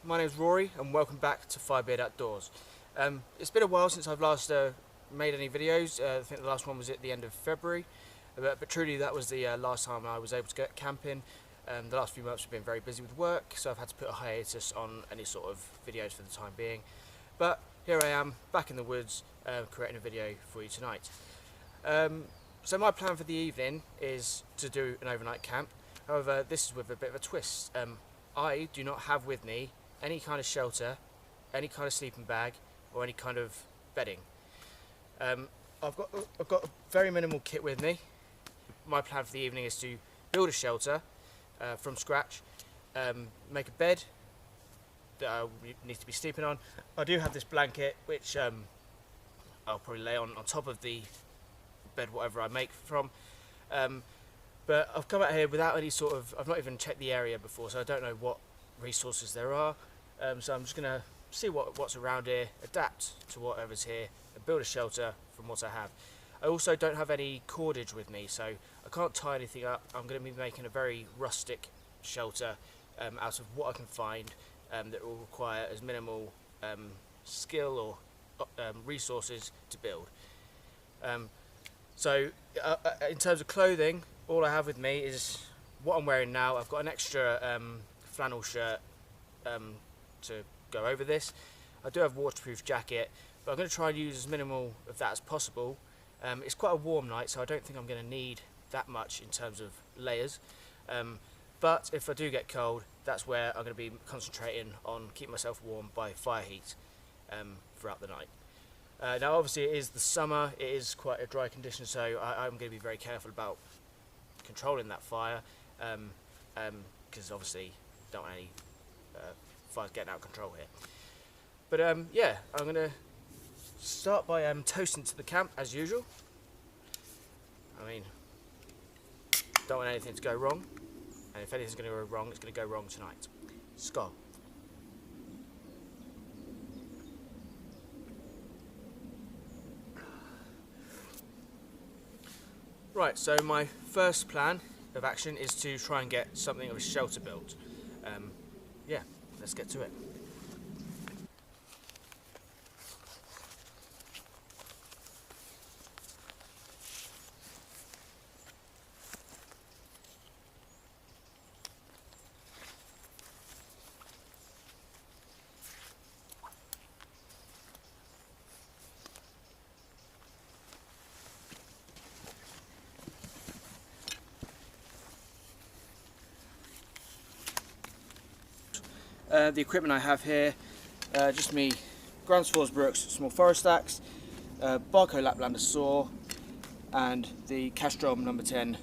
My name's Rory and welcome back to Firebeard Outdoors. It's been a while since I've last made any videos. I think the last one was at the end of February, but truly that was the last time I was able to get camping. The last few months have been very busy with work, so I've had to put a hiatus on any sort of videos for the time being. But here I am, back in the woods, creating a video for you tonight. So my plan for the evening is to do an overnight camp. However, this is with a bit of a twist. I do not have with me any kind of shelter, any kind of sleeping bag, or any kind of bedding. I've got a very minimal kit with me. My plan for the evening is to build a shelter from scratch, make a bed that I need to be sleeping on. I do have this blanket which I'll probably lay on top of the bed, whatever I make from. But I've come out here without any sort of, I've not even checked the area before, so I don't know what resources there are. So I'm just going to see what's around here, adapt to whatever's here, and build a shelter from what I have. I also don't have any cordage with me, so I can't tie anything up. I'm going to be making a very rustic shelter out of what I can find that will require as minimal skill or resources to build. So in terms of clothing, all I have with me is what I'm wearing now. I've got an extra flannel shirt to go over this. I do have a waterproof jacket, but I'm going to try and use as minimal of that as possible. It's quite a warm night, so I don't think I'm going to need that much in terms of layers. But if I do get cold, that's where I'm going to be concentrating on keeping myself warm by fire heat throughout the night. Now obviously it is the summer, it is quite a dry condition, so I'm going to be very careful about controlling that fire, because obviously don't want any fires getting out of control here. But yeah, I'm going to start by toasting to the camp as usual. I mean, don't want anything to go wrong, and if anything's going to go wrong, it's going to go wrong tonight. Skål. Right, so my first plan of action is to try and get something of a shelter built. Yeah, let's get to it. The equipment I have here, just me Gransfors Bruk's small forest axe, Bahco Laplander saw, and the Casström number 10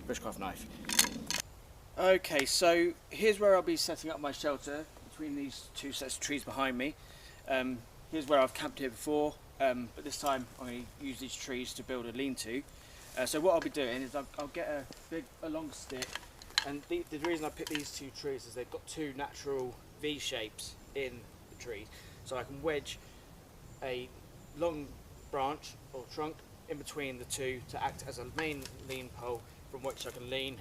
Bushcraft knife. Okay, so here's where I'll be setting up my shelter between these two sets of trees behind me. Here's where I've camped here before, but this time I'm going to use these trees to build a lean-to. So what I'll be doing is I'll get a long stick. And the reason I picked these two trees is they've got two natural V shapes in the tree. So I can wedge a long branch or trunk in between the two to act as a main lean pole from which I can lean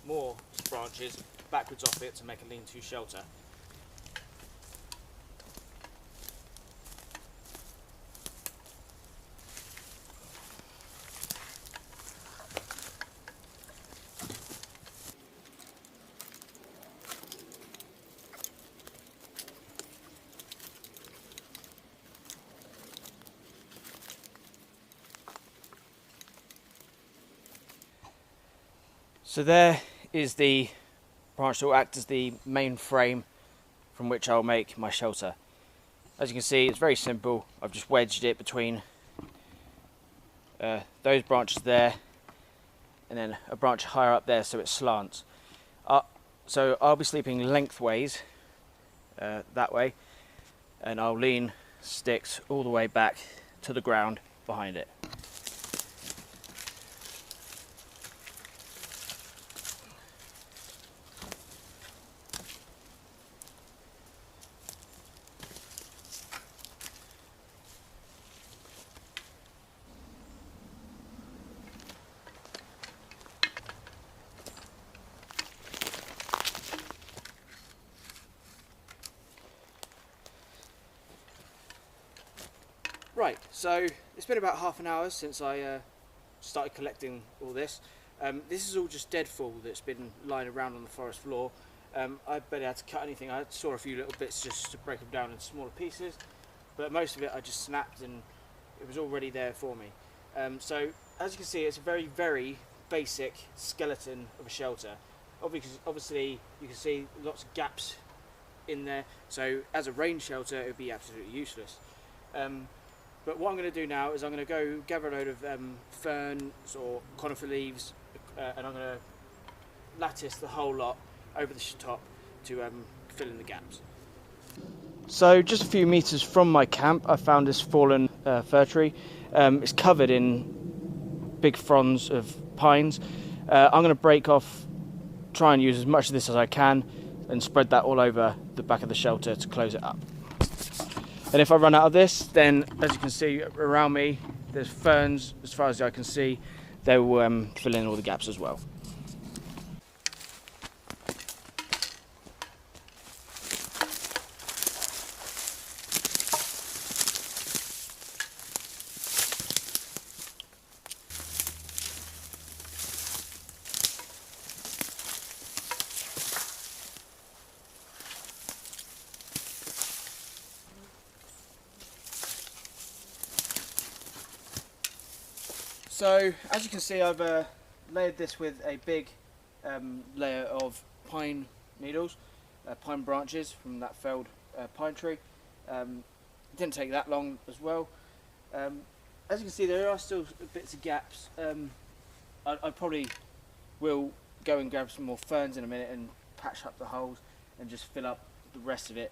more branches backwards off it to make a lean-to shelter. So there is the branch that will act as the main frame from which I'll make my shelter. As you can see, it's very simple. I've just wedged it between those branches there and then a branch higher up there so it slants. So I'll be sleeping lengthways that way, and I'll lean sticks all the way back to the ground behind it. Right, so it's been about half an hour since I started collecting all this. This is all just deadfall that's been lying around on the forest floor. I barely had to cut anything. I saw a few little bits just to break them down into smaller pieces, but most of it I just snapped and it was already there for me. So as you can see, it's a very, very basic skeleton of a shelter. Obviously you can see lots of gaps in there, so as a rain shelter it would be absolutely useless. But what I'm going to do now is I'm going to go gather a load of ferns or conifer leaves, and I'm going to lattice the whole lot over the top to fill in the gaps. So just a few meters from my camp I found this fallen fir tree. It's covered in big fronds of pines. I'm going to break off, try and use as much of this as I can and spread that all over the back of the shelter to close it up. And if I run out of this, then as you can see around me, there's ferns as far as I can see. They will fill in all the gaps as well. So as you can see, I've layered this with a big layer of pine needles, pine branches from that felled pine tree. It didn't take that long as well. As you can see, there are still bits of gaps. I probably will go and grab some more ferns in a minute and patch up the holes and just fill up the rest of it.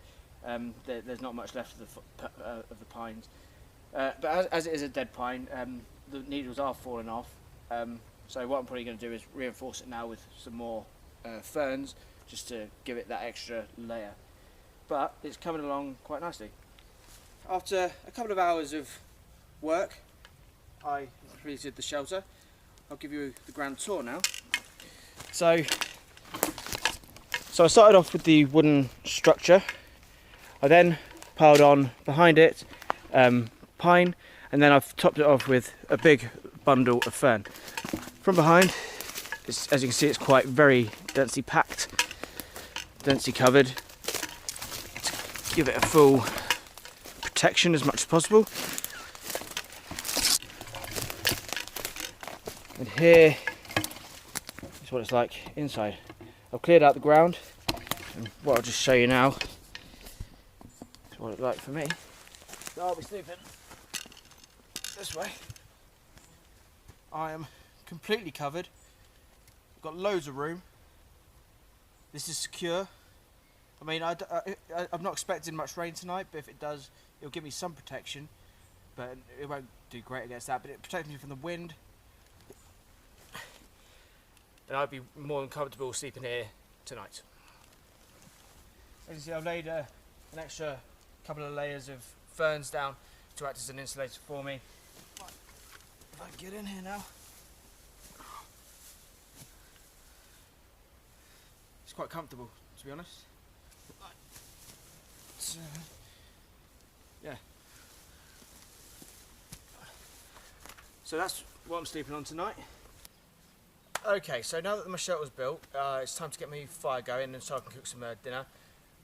There's not much left of the pines, but as it is a dead pine, the needles are falling off, so what I'm probably going to do is reinforce it now with some more ferns just to give it that extra layer. But it's coming along quite nicely. After a couple of hours of work, I completed the shelter. I'll give you the grand tour now. So I started off with the wooden structure. I then piled on behind it pine, and then I've topped it off with a big bundle of fern. From behind, as you can see, it's quite very densely packed, densely covered, to give it a full protection as much as possible. And here is what it's like inside. I've cleared out the ground, and what I'll just show you now is what it's like for me. So I'll be sleeping this way. I am completely covered. I've got loads of room. This is secure. I mean, I'm not expecting much rain tonight, but if it does, it'll give me some protection. But it won't do great against that, but it protects me from the wind. And I'd be more than comfortable sleeping here tonight. As you can see, I've laid an extra couple of layers of ferns down to act as an insulator for me. If I can get in here now. It's quite comfortable, to be honest. So, yeah. So that's what I'm sleeping on tonight. Okay, so now that my shelter's built, it's time to get my fire going and so I can cook some dinner.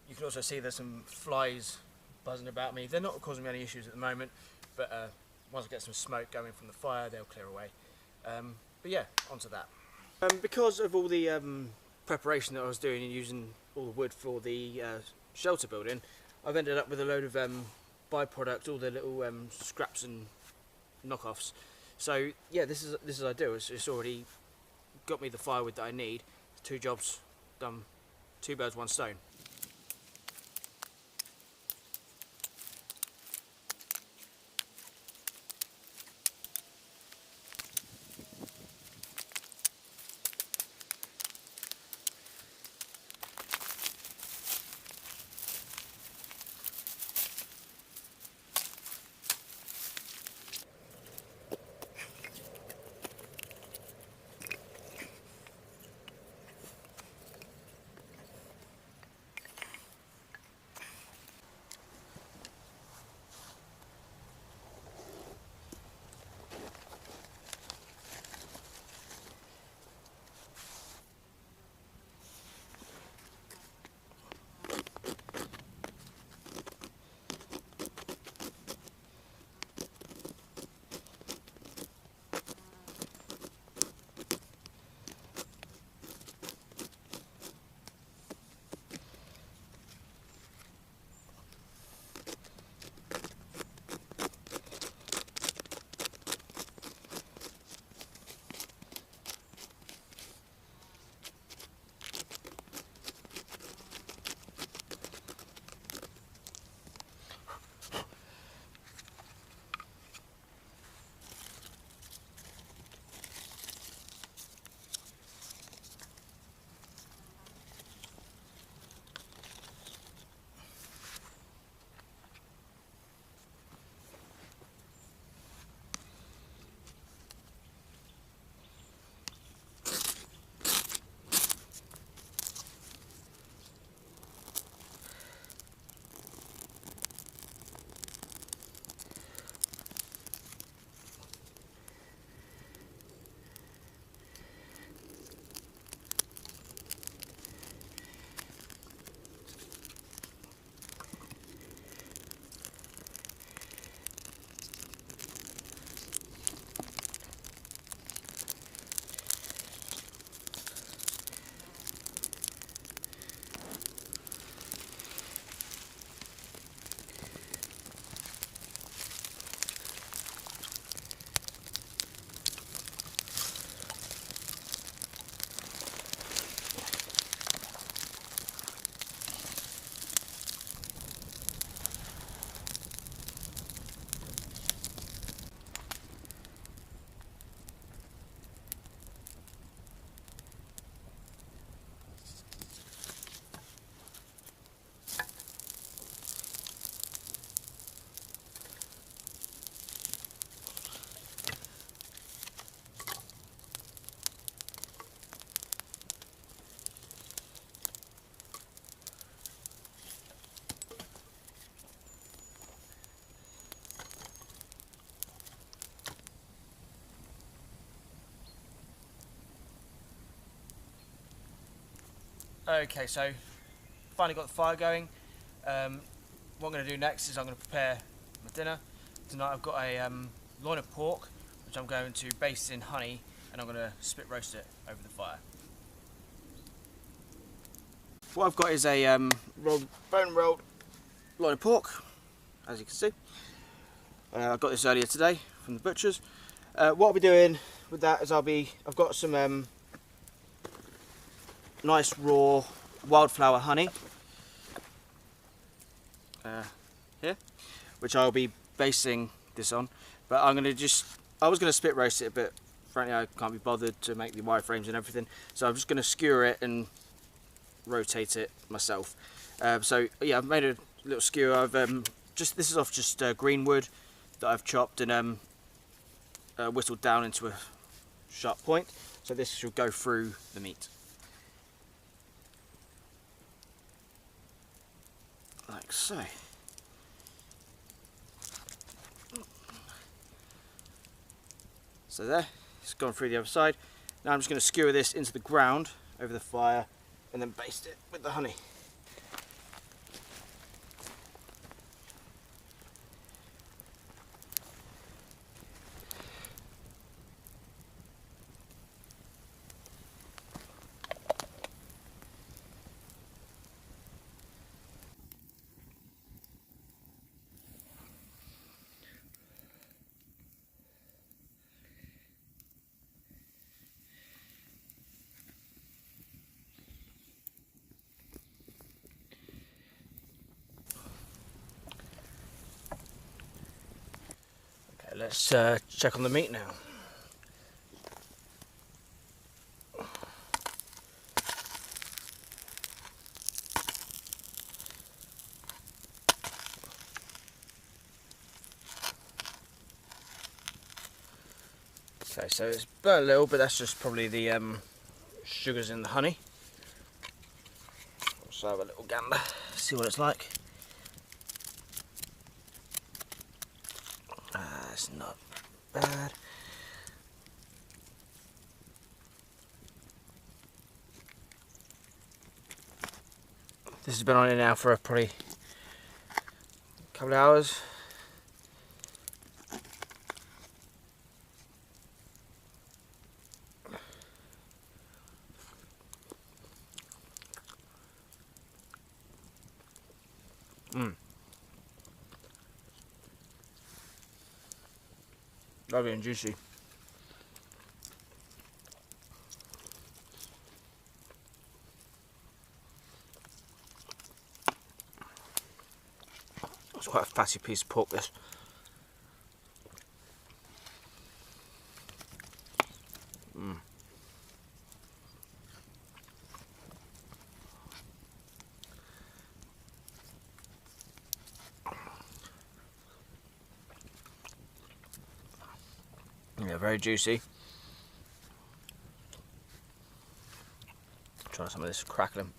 You can also see there's some flies buzzing about me. They're not causing me any issues at the moment, but once I get some smoke going from the fire, they'll clear away. But yeah, onto that. Because of all the preparation that I was doing and using all the wood for the shelter building, I've ended up with a load of byproduct, all the little scraps and knockoffs. So yeah, this is ideal. It's already got me the firewood that I need. 2 jobs done, 2 birds, 1 stone. Okay, so finally got the fire going. What I'm going to do next is I'm going to prepare my dinner. Tonight I've got a loin of pork, which I'm going to baste in honey, and I'm going to spit roast it over the fire. What I've got is a bone rolled loin of pork, as you can see. I got this earlier today from the butcher's. What I'll be doing with that is I've got some nice raw wildflower honey here, which I'll be basting this on. But I was going to spit roast it, but frankly I can't be bothered to make the wireframes and everything, so I'm just going to skewer it and rotate it myself. So yeah, I've made a little skewer. This is off just green wood that I've chopped and whittled down into a sharp point, so this should go through the meat like so. So there, it's gone through the other side. Now I'm just going to skewer this into the ground over the fire and then baste it with the honey. Let's check on the meat now. Okay, so it's burnt a little, but that's just probably the sugars in the honey. Let's have a little gander, see what it's like. It's not bad. This has been on it now for probably a couple of hours. Lovely and juicy. It's quite a fatty piece of pork, this. Yeah, very juicy. Try some of this crackling.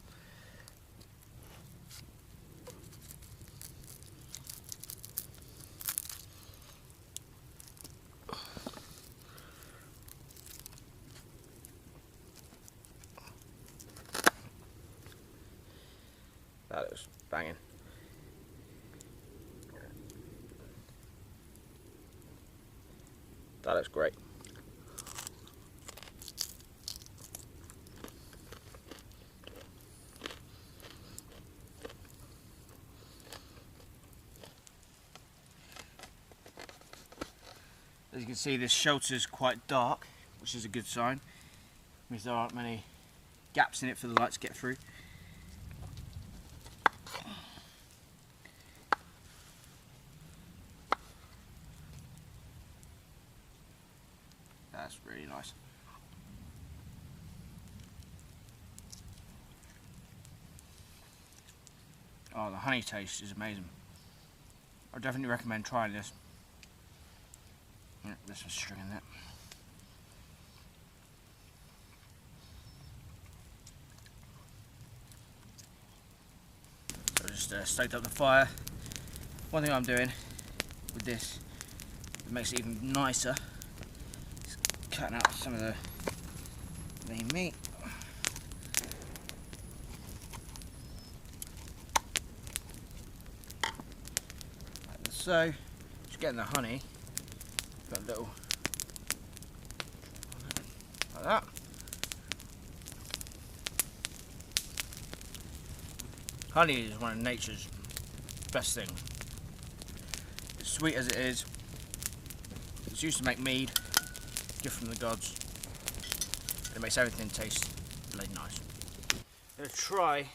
That looks banging. That looks great. As you can see, this shelter is quite dark, which is a good sign. It means there aren't many gaps in it for the light to get through. That's really nice. Oh, the honey taste is amazing. I definitely recommend trying this. Yeah, this was stringing that. So I just stoked up the fire. One thing I'm doing with this that makes it even nicer is cutting out some of the meat. So, just getting the honey, got a little, like that. Honey is one of nature's best things. As sweet as it is, it's used to make mead, gift from the gods, and it makes everything taste really nice. I'm going to try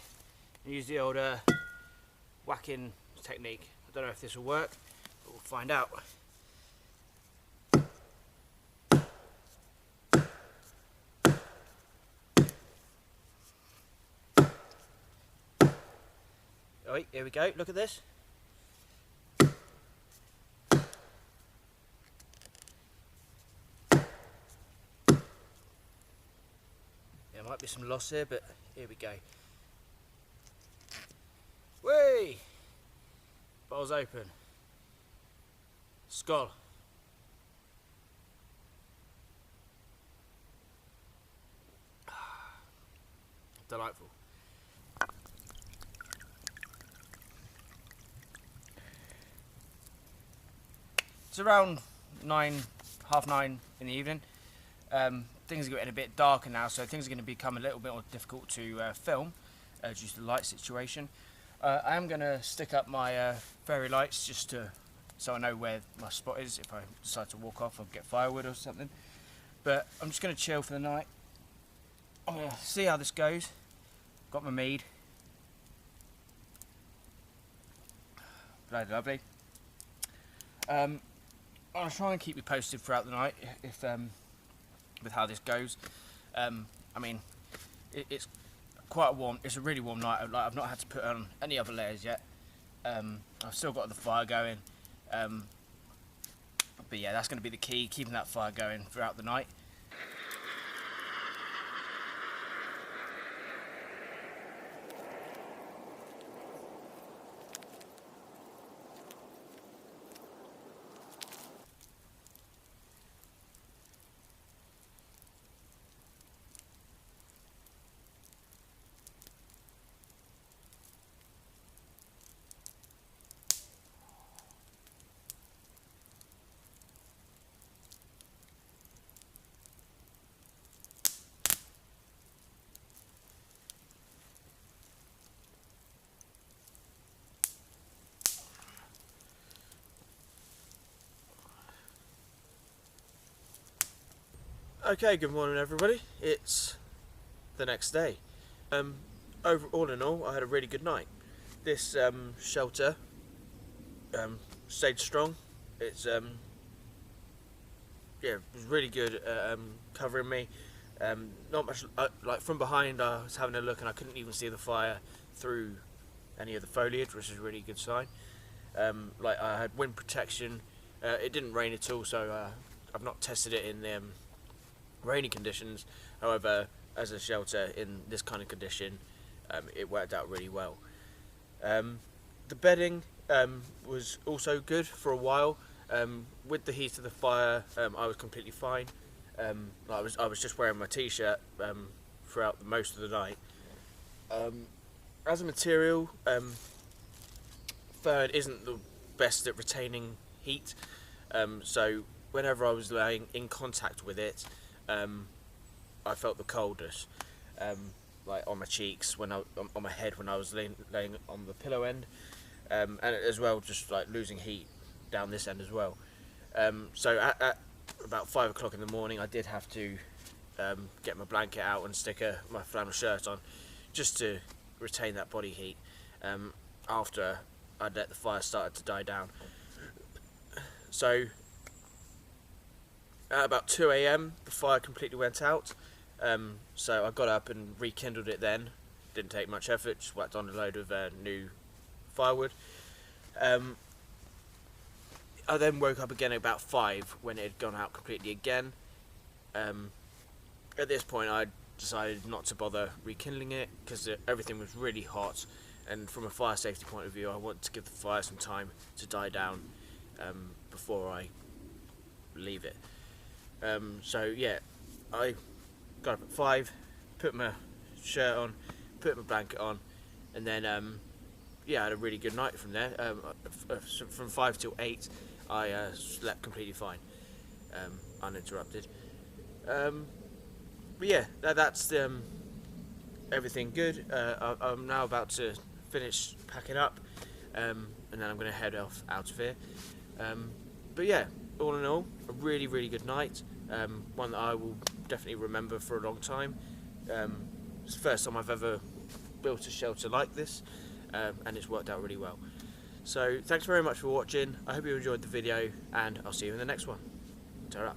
and use the old whacking technique. I don't know if this will work, but we'll find out. Right, here we go, look at this. There might be some loss here, but here we go. Whee! Bottle's open. Skull. Delightful. It's around 9, half 9 in the evening. Things are getting a bit darker now, so things are going to become a little bit more difficult to film due to the light situation. I am going to stick up my fairy lights just so I know where my spot is if I decide to walk off or get firewood or something. But I'm just going to chill for the night. I'm going to see how this goes. Got my mead. Bloody lovely. I'll try and keep you posted throughout the night if with how this goes. I mean, it's quite warm. It's a really warm night. I've not had to put on any other layers yet. I've still got the fire going. But yeah, that's going to be the key, keeping that fire going throughout the night. Okay, good morning everybody. It's the next day. All in all, I had a really good night. This shelter stayed strong. It's yeah, it was really good at covering me. Not much like from behind. I was having a look and I couldn't even see the fire through any of the foliage, which is a really good sign. Like I had wind protection. It didn't rain at all, so I've not tested it in rainy conditions. However, as a shelter in this kind of condition, it worked out really well. The bedding was also good for a while. With the heat of the fire, I was completely fine. I was just wearing my t-shirt throughout most of the night. As a material, fern isn't the best at retaining heat, so whenever I was laying in contact with it, I felt the coldness, like on my cheeks, on my head when I was laying on the pillow end, and as well just like losing heat down this end as well. So at about 5 o'clock in the morning, I did have to get my blanket out and stick my flannel shirt on, just to retain that body heat. After I'd let the fire started to die down. So at about 2 AM, the fire completely went out. So I got up and rekindled it then. Didn't take much effort, just whacked on a load of new firewood. I then woke up again at about 5 when it had gone out completely again. At this point I decided not to bother rekindling it because everything was really hot, and from a fire safety point of view I wanted to give the fire some time to die down before I leave it. So yeah, I got up at 5, put my shirt on, put my blanket on, and then yeah, I had a really good night from there. From 5 till 8, I slept completely fine, uninterrupted. But yeah, that's everything good. I'm now about to finish packing up, and then I'm going to head off out of here. But yeah, all in all, a really, really good night. One that I will definitely remember for a long time. It's the first time I've ever built a shelter like this, and it's worked out really well. So thanks very much for watching. I hope you enjoyed the video, and I'll see you in the next one. Ta-ra.